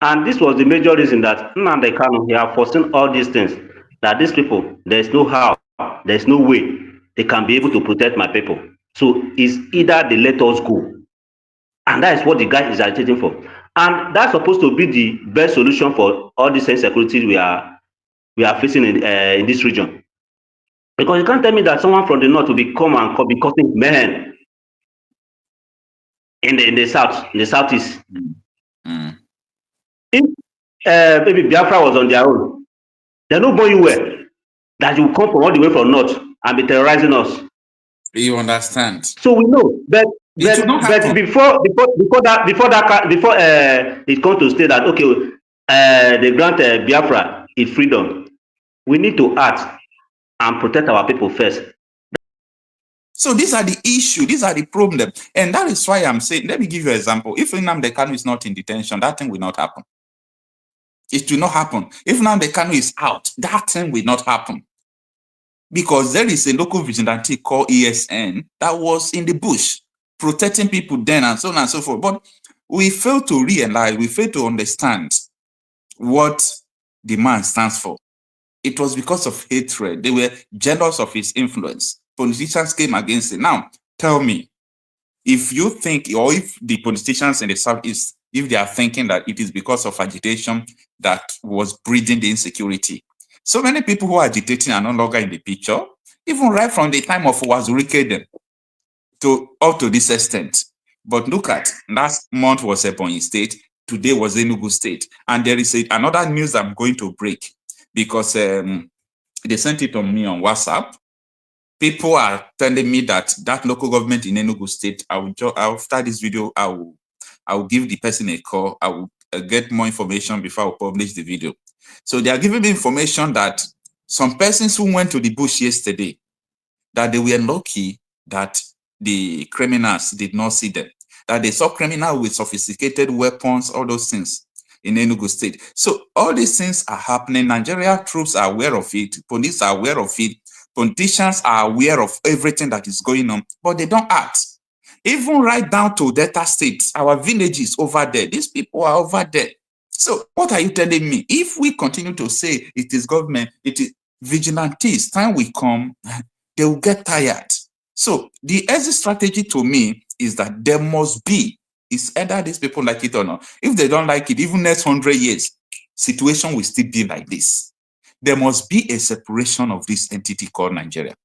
And this was the major reason that Nnamdi Kanu, he have foreseen all these things. That these people, there's no how, there's no way they can be able to protect my people. So it's either they let us go. And that is what the guy is agitating for. And that's supposed to be the best solution for all this insecurity we are facing in this region. Because you can't tell me that someone from the north will be come and be causing mayhem in the south, in the southeast. Mm. If maybe Biafra was on their own, they no born you well that you come from all the way from north and be terrorizing us. You understand? So we know, but before it comes to state that okay, they grant Biafra its freedom, we need to act and protect our people first. So these are the issue, these are the problem, and that is why I'm saying. Let me give you an example. If Nnamdi Kanu is not in detention, that thing will not happen. It will not happen. If Nnamdi Kanu is out, that thing will not happen. Because there is a local vigilante called ESN that was in the bush protecting people then and so on and so forth. But we fail to realize, we fail to understand what the man stands for. It was because of hatred. They were jealous of his influence. Politicians came against it. Now, tell me, if you think, or if the politicians in the Southeast, if they are thinking that it is because of agitation that was breeding the insecurity, so many people who are agitating are no longer in the picture, even right from the time of Wazurike up to this extent. But look at, last month was Ebonyi State, today was Enugu State. And there is another news I'm going to break because they sent it on me on WhatsApp. People are telling me that local government in Enugu State, after this video, I will give the person a call. I will get more information before I publish the video. So they are giving me information that some persons who went to the bush yesterday, that they were lucky that the criminals did not see them, that they saw criminals with sophisticated weapons, all those things in Enugu State. So all these things are happening. Nigeria troops are aware of it. Police are aware of it. Politicians are aware of everything that is going on, but they don't act. Even right down to Delta State, our villages over there, these people are over there. So what are you telling me? If we continue to say it is government, it is vigilantes, time will come, they will get tired. So the exit strategy to me is that there must be, it's either these people like it or not. If they don't like it, even next 100 years, situation will still be like this. There must be a separation of this entity called Nigeria.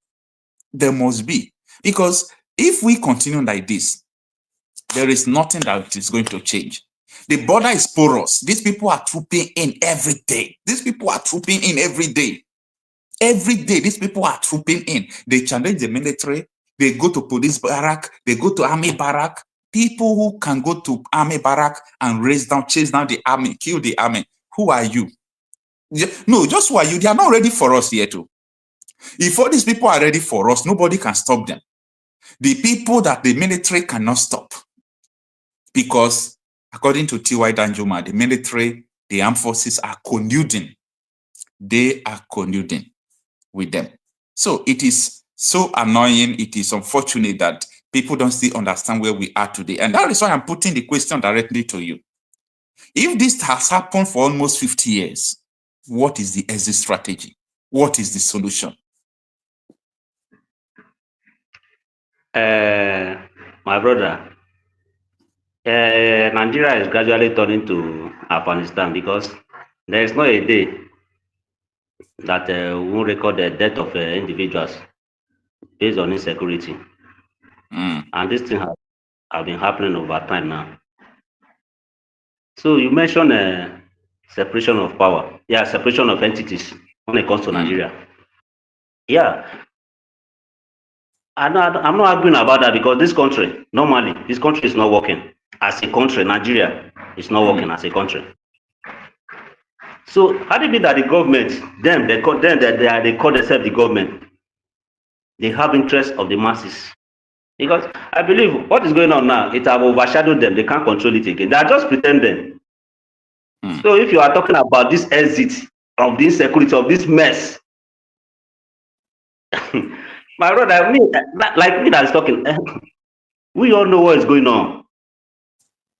There must be. Because if we continue like this, there is nothing that is going to change. The border is porous. These people are trooping in every day. These people are trooping in every day. Every day, these people are trooping in. They challenge the military. They go to police barrack. They go to army barrack. People who can go to army barrack and chase down the army, kill the army. Who are you? No, just who are you? They are not ready for us yet. If all these people are ready for us, nobody can stop them. The people that the military cannot stop. Because according to T.Y. Danjuma, the military, the armed forces are colluding. They are colluding with them. So it is so annoying. It is unfortunate that people don't still understand where we are today. And that is why I'm putting the question directly to you. If this has happened for almost 50 years, what is the exit strategy? What is the solution? My brother, Nigeria is gradually turning to Afghanistan because there is not a day that we won't record the death of individuals based on insecurity. And this thing have been happening over time now. So you mentioned separation of power. Yeah, separation of entities when it comes to Nigeria. Yeah. I'm not arguing about that because this country, normally, this country is not working as a country. Nigeria is not working as a country. So how do you mean that the government, they call themselves the government, they have interest of the masses? Because I believe what is going on now, it have overshadowed them. They can't control it again. They are just pretending. So if you are talking about this exit of the insecurity of this mess, my brother, like me that is talking, we all know what is going on.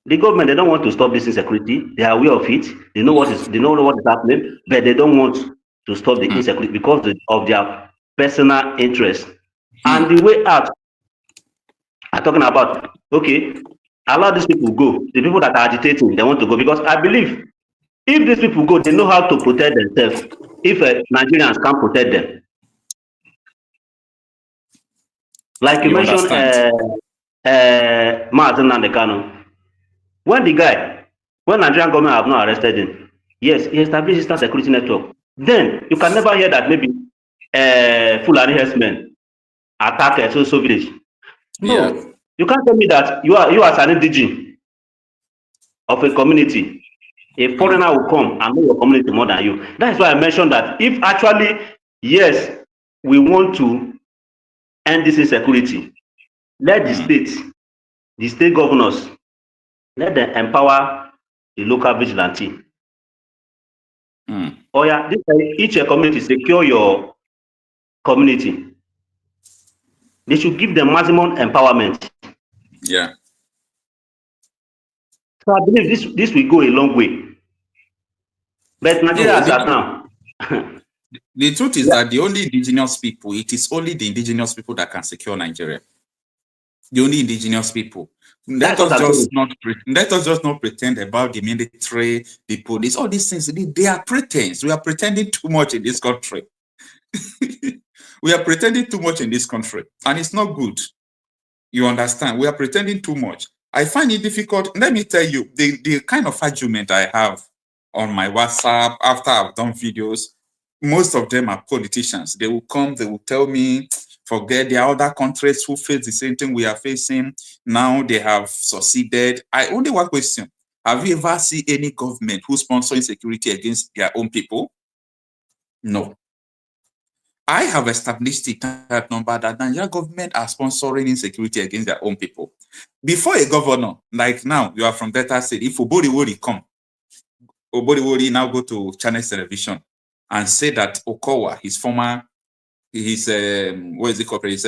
The government, they don't want to stop this insecurity. They are aware of it. They know what is happening, but they don't want to stop the insecurity because of their personal interest. And the way out are talking about, okay, allow these people go. The people that are agitating, they want to go, because I believe if these people go, they know how to protect themselves. If Nigerians can't protect them, like you mentioned, Marcel Nnamdi Kanu. When Nigerian government have not arrested him, yes, he established Eastern Security Network. Then you can never hear that maybe Fulani herdsmen attack a so village. No, you can't tell me that you as an indigene of a community, a foreigner will come and know your community more than you. That is why I mentioned that if actually, yes, we want to end this insecurity, let the state governors, let them empower the local vigilante. Oh yeah, each community, secure your community. They should give them maximum empowerment. Yeah. So I believe this will go a long way. But Nigeria as at now. The truth is that the only indigenous people, it is only the indigenous people that can secure Nigeria. The only indigenous people. Let us just not pretend about the military, the police, all these things. They are pretense. We are pretending too much in this country. We are pretending too much in this country, and it's not good. You understand? We are pretending too much. I find it difficult. Let me tell you, the kind of argument I have on my WhatsApp after I've done videos, most of them are politicians. They will come, they will tell me, forget the other countries who face the same thing we are facing. Now they have succeeded. I only one question. Have you ever seen any government who sponsor insecurity against their own people? No. I have established the target number that Nigerian government are sponsoring insecurity against their own people. Before a governor, like now, you are from Delta State, if Obori come, Obori now go to Channel Television and say that Okocha,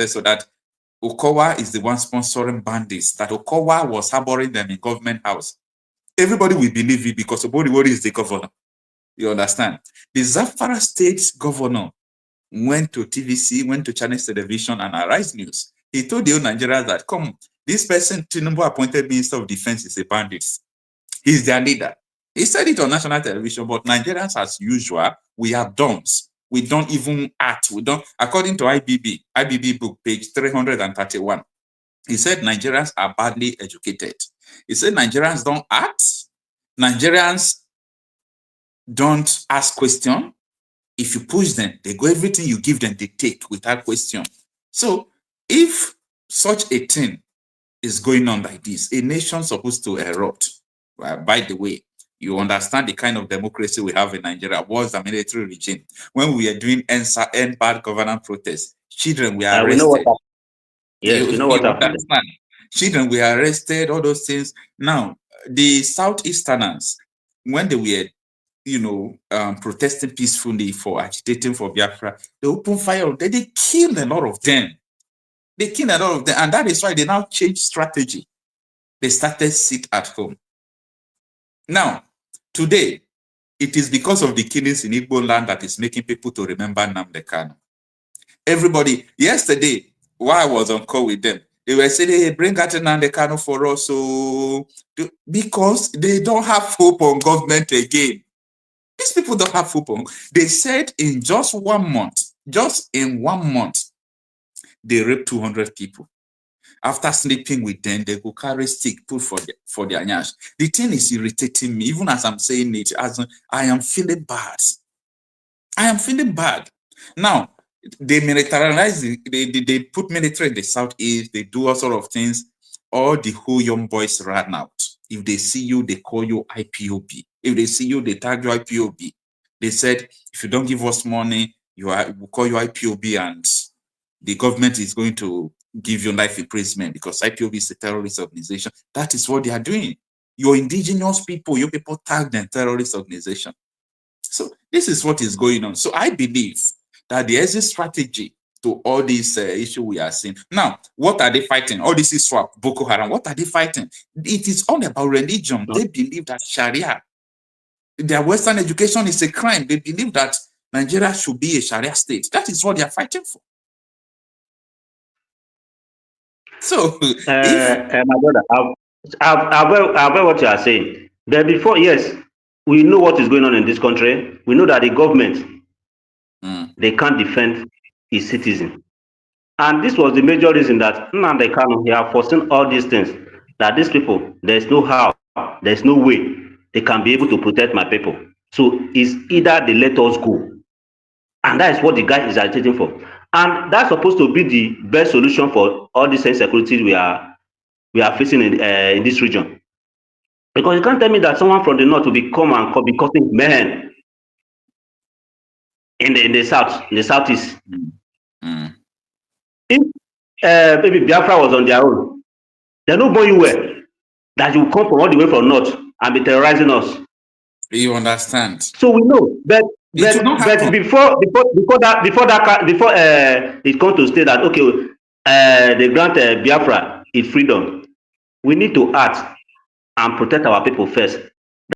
so that Okocha is the one sponsoring bandits, that Okocha was harboring them in government house. Everybody will believe it because Obori is the governor. You understand? The Zamfara State governor went to TVC, went to Channel Television and Arise News. He told the old Nigerians that, come, this person, Tinubu appointed Minister of Defense, is a bandit. He's their leader. He said it on national television, but Nigerians, as usual, we are dumps. We don't even act. We don't, according to IBB book, page 331, he said Nigerians are badly educated. He said Nigerians don't act. Nigerians don't ask questions. If you push them, they go, everything you give them, they take without question. So if such a thing is going on like this, a nation supposed to erupt. Well, by the way, you understand the kind of democracy we have in Nigeria was the military regime. When we are doing end bad governance protests, children were arrested. We know what happened. Children were arrested, all those things. Now, the Southeasterners, when they were protesting peacefully for agitating for Biafra, they opened fire. They killed a lot of them. And that is why they now changed strategy. They started sit at home. Now, today, it is because of the killings in Igbo land that is making people to remember Nnamdi Kanu. Everybody, yesterday, while I was on call with them, they were saying, hey, bring out Nnamdi Kanu for us, because they don't have hope on government again. These people don't have hope on. They said in just 1 month, they raped 200 people. After sleeping with them, they go carry stick, put for their nyash. The thing is irritating me, even as I'm saying it, as I am feeling bad. Now, they militarize, they put military in the southeast, they do all sort of things. All the whole young boys ran out. If they see you, they call you IPOB. If they see you, they tag you IPOB. They said, if you don't give us money, we'll call you IPOB and the government is going to give you life imprisonment because IPOB is a terrorist organization. That is what they are doing. Your indigenous people, your people tag them terrorist organization. So this is what is going on. So I believe that there is a strategy to all these issues we are seeing. Now, what are they fighting? All this is swap, Boko Haram. What are they fighting? It is all about religion. No. They believe that Sharia, their Western education is a crime. They believe that Nigeria should be a Sharia state. That is what they are fighting for. So, my brother, I've heard what you are saying. But before, yes, we know what is going on in this country. We know that the government, they can't defend its citizens. And this was the major reason that Nnamdi Kanu, he have foreseen all these things. That these people, there's no how, there's no way they can be able to protect my people. So it's either they let us go. And that is what the guy is agitating for. And that's supposed to be the best solution for all these insecurities we are facing in this region. Because you can't tell me that someone from the north will be causing mayhem in the southeast. If maybe Biafra was on their own, there's nobody where that you come from all the way from north and be terrorizing us. You understand? So we know, but before it comes to state that okay, they grant Biafra its freedom, we need to act and protect our people first.